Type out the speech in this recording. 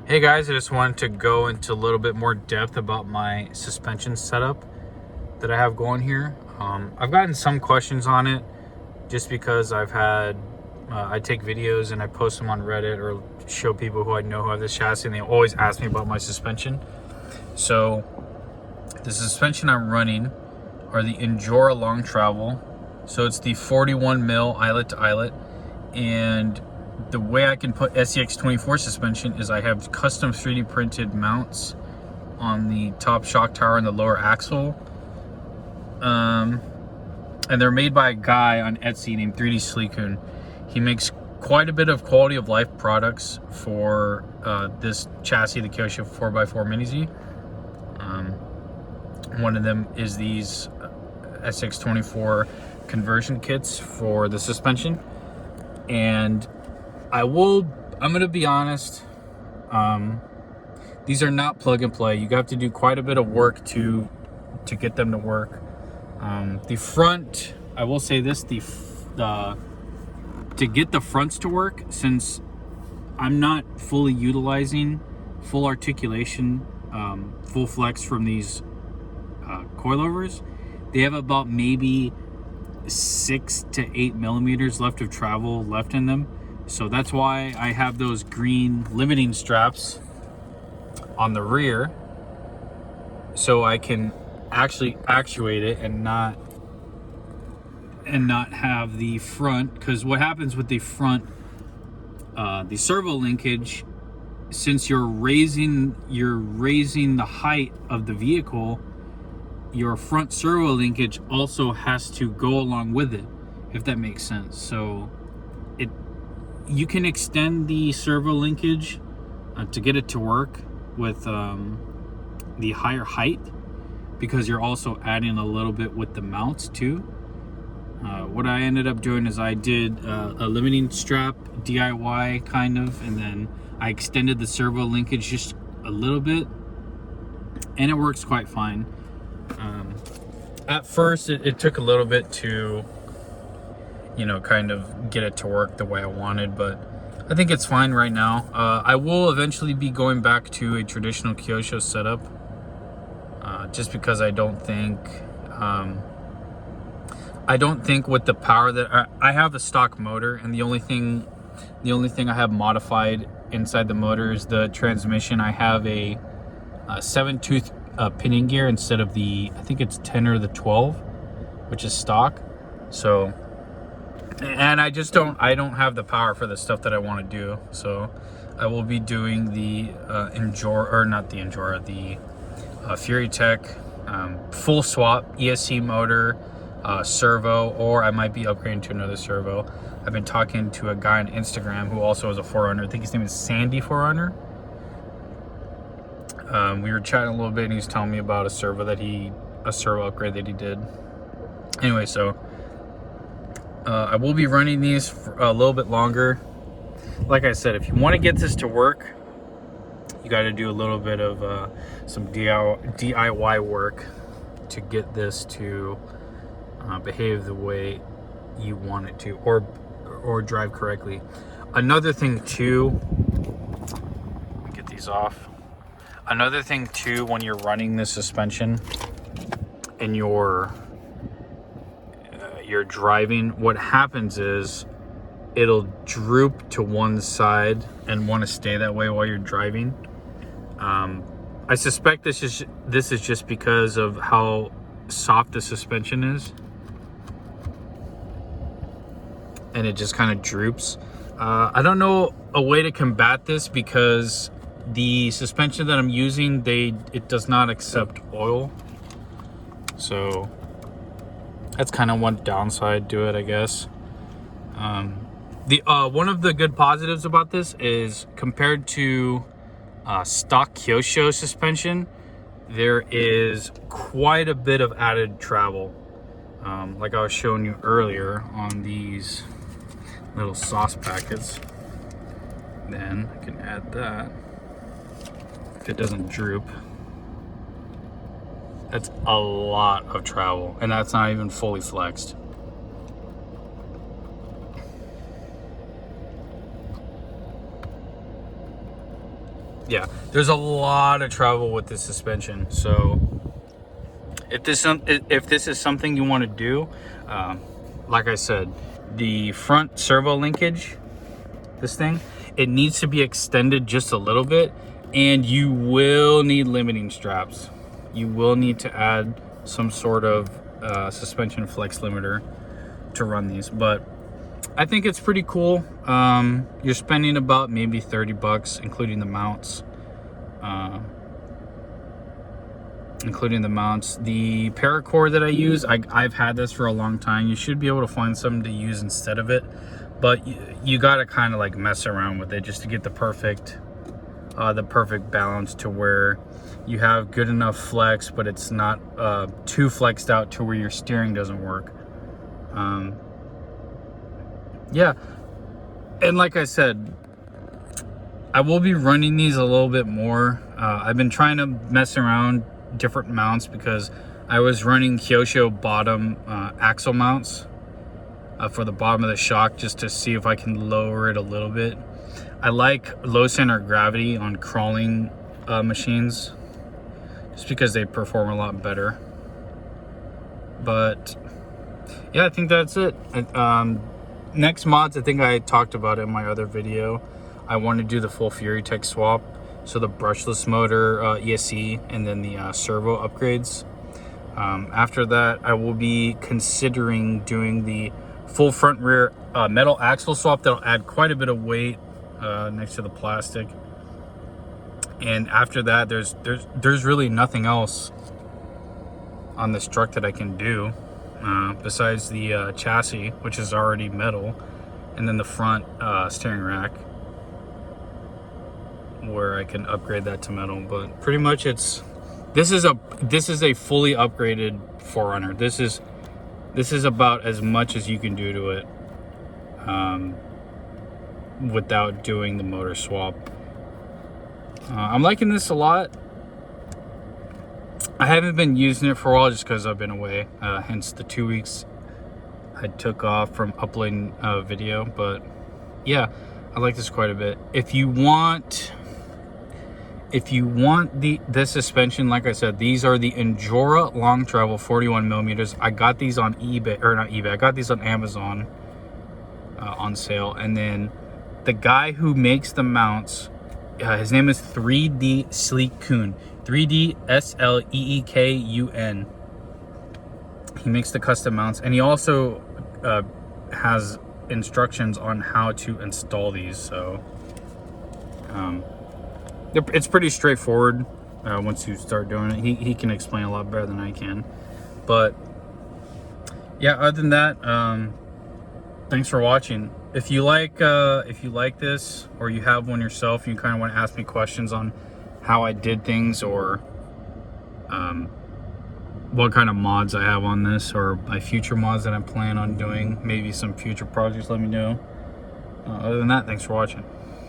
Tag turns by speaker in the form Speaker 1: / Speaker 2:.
Speaker 1: Hey guys, I just wanted to go into a little bit more depth about my suspension setup that I have going here. I've gotten some questions on it just because I take videos and I post them on Reddit or show people who I know who have this chassis, and they always ask me about my suspension. So the suspension I'm running are the Injora long travel. So it's the 41 mil eyelet to eyelet, and the way I can put scx24 suspension is I have custom 3D printed mounts on the top shock tower and the lower axle. And they're made by a guy on Etsy named 3dsleekun. He makes quite a bit of quality of life products for this chassis, the Kyosho 4x4 Mini Z. One of them is these scx24 conversion kits for the suspension. And I'm gonna be honest, these are not plug and play. You have to do quite a bit of work to get them to work. The front, I will say this, to get the fronts to work, since I'm not fully utilizing full articulation, full flex from these coilovers, they have about maybe 6 to 8 millimeters left of travel left in them. So that's why I have those green limiting straps on the rear, so I can actually actuate it and not have the front. Because what happens with the front, the servo linkage, since you're raising the height of the vehicle, your front servo linkage also has to go along with it, if that makes sense. So you can extend the servo linkage to get it to work with the higher height, because you're also adding a little bit with the mounts too. What I ended up doing is I did a limiting strap DIY kind of, and then I extended the servo linkage just a little bit, and it works quite fine. At first it took a little bit to kind of get it to work the way I wanted, but I think it's fine right now. I will eventually be going back to a traditional Kyosho setup, just because I don't think with the power that I have the stock motor, and the only thing I have modified inside the motor is the transmission. I have a 7-tooth pinion gear instead of I think it's 10 or the 12, which is stock. So, and I don't have the power for the stuff that I want to do. So I will be doing the Fury Tech full swap ESC motor, servo, or I might be upgrading to another servo. I've been talking to a guy on Instagram who also is a 4runner. I think his name is Sandy 4runner. We were chatting a little bit, and he was telling me about a servo upgrade that he did. Anyway, so I will be running these for a little bit longer. Like I said, if you want to get this to work, you got to do a little bit of some DIY work to get this to behave the way you want it to, or drive correctly. Another thing too, let me get these off. Another thing too, when you're running the suspension and you're driving, what happens is it'll droop to one side and want to stay that way while you're driving. I suspect this is just because of how soft the suspension is, and it just kind of droops. I don't know a way to combat this, because the suspension that I'm using, it does not accept oil. So that's kind of one downside to it, I guess. One of the good positives about this is, compared to stock Kyosho suspension, there is quite a bit of added travel. Like I was showing you earlier on these little sauce packets. Then I can add that. If it doesn't droop. That's a lot of travel, and that's not even fully flexed. yeah, there's a lot of travel with this suspension. So if this is something you want to do, like I said, the front servo linkage, this thing, it needs to be extended just a little bit, and you will need limiting straps. You will need to add some sort of suspension flex limiter to run these, but I think it's pretty cool. You're spending about maybe 30 bucks, including the mounts. The paracord that I use, I've had this for a long time. You should be able to find something to use instead of it, but you got to kind of like mess around with it just to get the perfect balance to where you have good enough flex, but it's not too flexed out to where your steering doesn't work. Yeah, and like I said, I will be running these a little bit more. I've been trying to mess around different mounts because I was running Kyosho bottom axle mounts for the bottom of the shock, just to see if I can lower it a little bit. I like low center of gravity on crawling machines just because they perform a lot better. But yeah, I think that's it. Next mods, I think I talked about it in my other video. I want to do the full Fury Tech swap, so the brushless motor, ESC, and then the servo upgrades. After that, I will be considering doing the full front rear metal axle swap. That'll add quite a bit of weight next to the plastic. And after that, there's really nothing else on this truck that I can do besides the chassis, which is already metal, and then the front steering rack, where I can upgrade that to metal. But pretty much this is a fully upgraded 4runner. This is about as much as you can do to it without doing the motor swap. I'm liking this a lot. I haven't been using it for a while just because I've been away, hence the 2 weeks I took off from uploading a video. But yeah, I like this quite a bit. If you want this suspension, like I said, these are the Injora long travel 41 millimeters. I got these on eBay, or not eBay, I got these on Amazon on sale. And then the guy who makes the mounts, his name is 3dsleekun. 3dsleekun. He makes the custom mounts, and he also has instructions on how to install these. So it's pretty straightforward once you start doing it. He can explain a lot better than I can. But yeah, other than that, thanks for watching. If you like this, or you have one yourself, you kind of want to ask me questions on how I did things, or what kind of mods I have on this, or my future mods that I plan on doing, maybe some future projects, let me know. Other than that, thanks for watching.